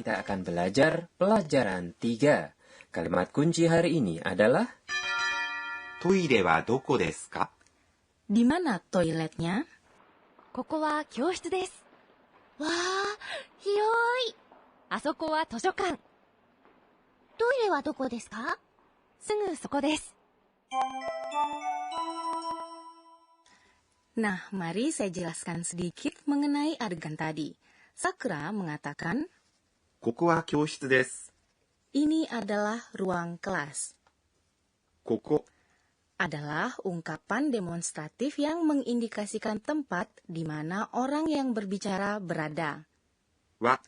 kita akan belajar pelajaran 3. Kalimat kunci hari ini adalah トイレはどこですか? Di mana toiletnya? ここは教室です。わあ、広い。あそこは図書館。トイレはどこですか? すぐそこです。Nah, mari saya jelaskan sedikit mengenai adegan tadi. Sakura mengatakan, ここは教室です。 ini adalah ruang kelas. ここ Adalah ungkapan demonstratif yang mengindikasikan tempat di mana orang yang berbicara berada. は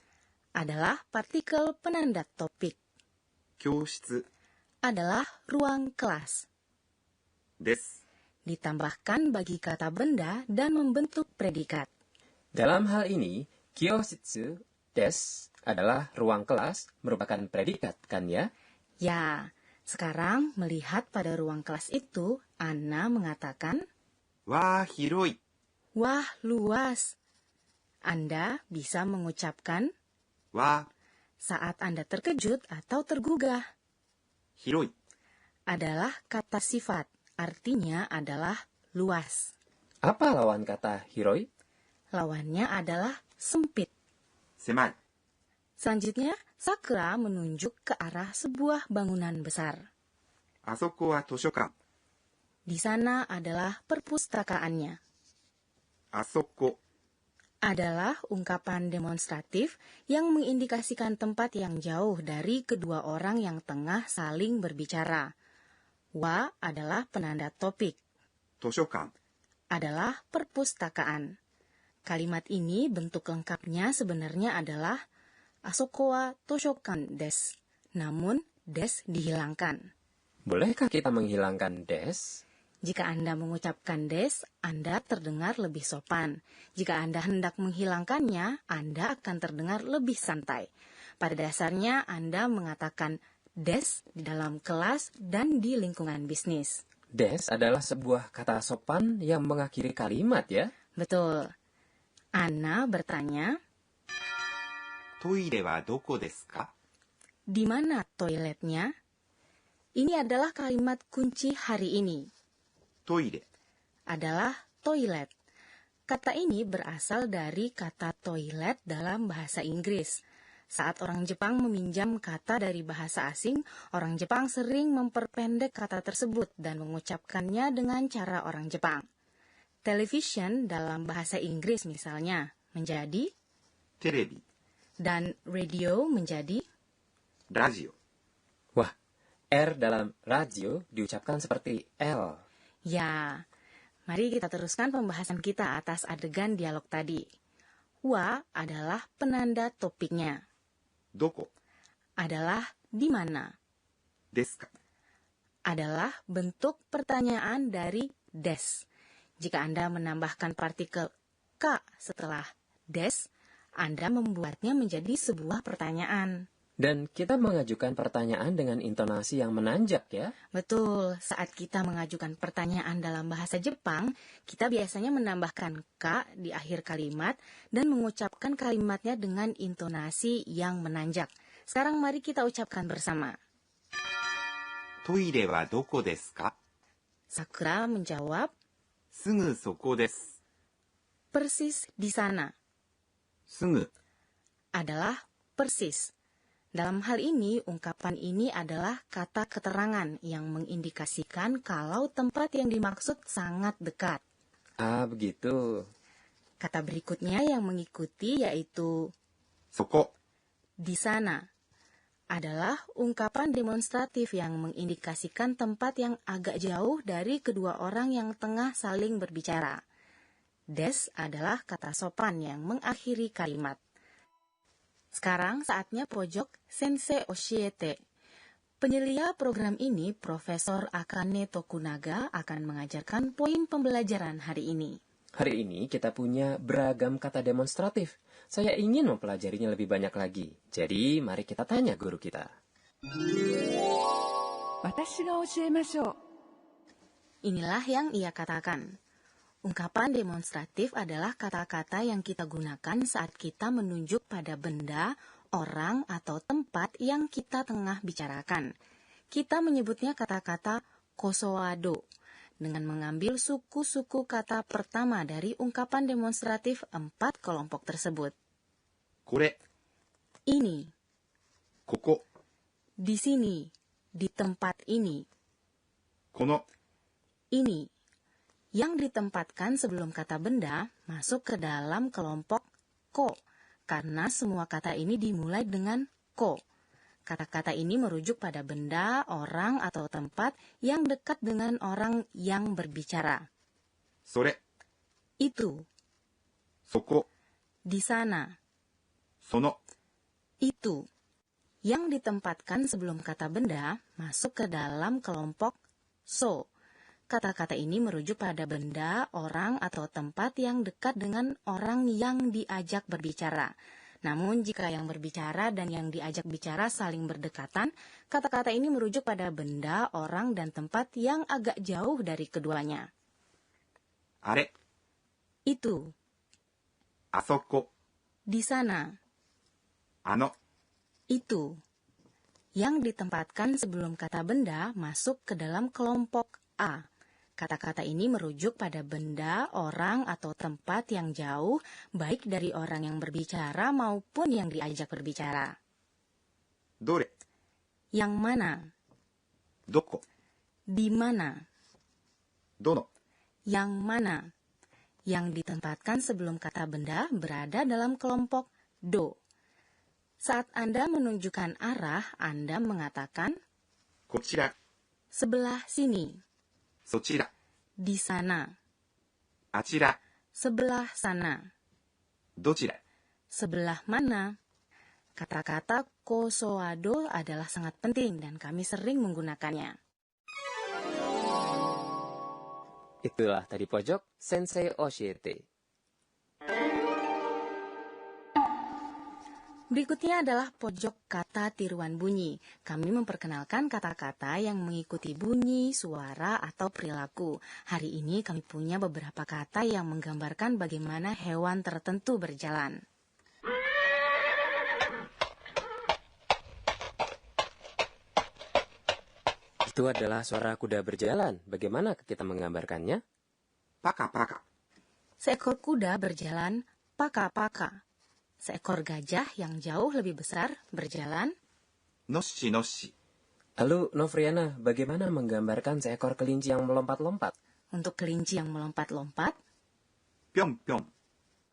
Adalah partikel penanda topik. 教室 Adalah ruang kelas. です。 Ditambahkan bagi kata benda dan membentuk predikat. Dalam hal ini, kyoshitsu des adalah ruang kelas merupakan predikat, kan ya? Ya, sekarang melihat pada ruang kelas itu, Anna mengatakan, わあ、広い。 wah luas. Anda bisa mengucapkan わあ、 saat Anda terkejut atau tergugah. 広い。 Adalah kata sifat, artinya adalah luas. Apa lawan kata hiroi? Lawannya adalah sempit. 狭い。 Selanjutnya, Sakura menunjuk ke arah sebuah bangunan besar. あそこは図書館。 Di sana adalah perpustakaannya. あそこ Adalah ungkapan demonstratif yang mengindikasikan tempat yang jauh dari kedua orang yang tengah saling berbicara. Wa adalah penanda topik. 図書館。 Adalah perpustakaan. Kalimat ini bentuk lengkapnya sebenarnya adalah asoko wa toshokan desu. Namun, des dihilangkan. Bolehkah kita menghilangkan des? Jika Anda mengucapkan des, Anda terdengar lebih sopan. Jika Anda hendak menghilangkannya, Anda akan terdengar lebih santai. Pada dasarnya, Anda mengatakan des di dalam kelas dan di lingkungan bisnis. Des adalah sebuah kata sopan yang mengakhiri kalimat ya. Betul. Anna bertanya, トイレはどこですか? di mana toiletnya? Ini adalah kalimat kunci hari ini. トイレ Adalah toilet. Kata ini berasal dari kata toilet dalam bahasa Inggris. Saat orang Jepang meminjam kata dari bahasa asing, orang Jepang sering memperpendek kata tersebut dan mengucapkannya dengan cara orang Jepang. Television dalam bahasa Inggris misalnya menjadi テレビ dan radio menjadi ラジオ Wah, R dalam radio diucapkan seperti L. ya. Mari kita teruskan pembahasan kita atas adegan dialog tadi. Wa adalah penanda topiknya. どこ Adalah di mana. ですか? Adalah bentuk pertanyaan dari des. Jika Anda menambahkan partikel ka setelah des, Anda membuatnya menjadi sebuah pertanyaan. Dan kita mengajukan pertanyaan dengan intonasi yang menanjak ya. Betul, saat kita mengajukan pertanyaan dalam bahasa Jepang, kita biasanya menambahkan ka di akhir kalimat dan mengucapkan kalimatnya dengan intonasi yang menanjak. Sekarang mari kita ucapkan bersama. トイレはどこですか? Sakura menjawab, すぐそこです。 persis di sana. すぐ Adalah persis. Dalam hal ini, ungkapan ini adalah kata keterangan yang mengindikasikan kalau tempat yang dimaksud sangat dekat. Ah, begitu. Kata berikutnya yang mengikuti yaitu そこ di sana. Adalah ungkapan demonstratif yang mengindikasikan tempat yang agak jauh dari kedua orang yang tengah saling berbicara. Des adalah kata sopan yang mengakhiri kalimat. Sekarang saatnya pojok Sensei Oshiete. Penyelia program ini, Profesor Akane Tokunaga akan mengajarkan poin pembelajaran hari ini. Hari ini kita punya beragam kata demonstratif. Saya ingin mempelajarinya lebih banyak lagi. Jadi, mari kita tanya guru kita. 私が教えましょう。 Inilah yang ia katakan. Ungkapan demonstratif adalah kata-kata yang kita gunakan saat kita menunjuk pada benda, orang atau tempat yang kita tengah bicarakan. Kita menyebutnya kata-kata kosoado dengan mengambil suku-suku kata pertama dari ungkapan demonstratif 4 kelompok tersebut. これ、 Ini, ここ、 di sini, di tempat ini, この、 ini. Yang ditempatkan sebelum kata benda masuk ke dalam kelompok ko, karena semua kata ini dimulai dengan ko. Kata-kata ini merujuk pada benda, orang, atau tempat yang dekat dengan orang yang berbicara. それ、 Itu, そこ、 di sana, その、 itu. Yang ditempatkan sebelum kata benda masuk ke dalam kelompok so. Kata-kata ini merujuk pada benda, orang, atau tempat yang dekat dengan orang yang diajak berbicara. Namun, jika yang berbicara dan yang diajak bicara saling berdekatan, kata-kata ini merujuk pada benda, orang, dan tempat yang agak jauh dari keduanya. あれ、 Itu, あそこ、 di sana, あの、 itu. Yang ditempatkan sebelum kata benda masuk ke dalam kelompok A. Kata-kata ini merujuk pada benda, orang, atau tempat yang jauh, baik dari orang yang berbicara maupun yang diajak berbicara. どれ、 Yang mana? どこ、 Di mana? どの、 Yang mana? Yang ditempatkan sebelum kata benda berada dalam kelompok do. Saat Anda menunjukkan arah, Anda mengatakan こちら、 sebelah sini, そちら、 di sana, あちら、 sebelah sana, どちら、 sebelah mana. Kata-kata kosoado adalah sangat penting dan kami sering menggunakannya. Itulah tadi pojok Sensei Oshiete. Berikutnya adalah pojok kata tiruan bunyi. Kami memperkenalkan kata-kata yang mengikuti bunyi, suara, atau perilaku. Hari ini kami punya beberapa kata yang menggambarkan bagaimana hewan tertentu berjalan. Itu adalah suara kuda berjalan. Bagaimana kita menggambarkannya? パカパカ、 Seekor kuda berjalan paka-paka. Seekor gajah yang jauh lebih besar berjalan. のっしのっし、 Lalu, Novriana, bagaimana menggambarkan seekor kelinci yang melompat-lompat? Untuk kelinci yang melompat-lompat, ぴょんぴょん。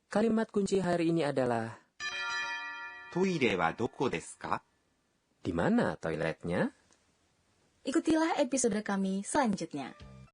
Kalimat kunci hari ini adalah トイレはどこですか？ di mana toiletnya? ikutilah episode kami selanjutnya.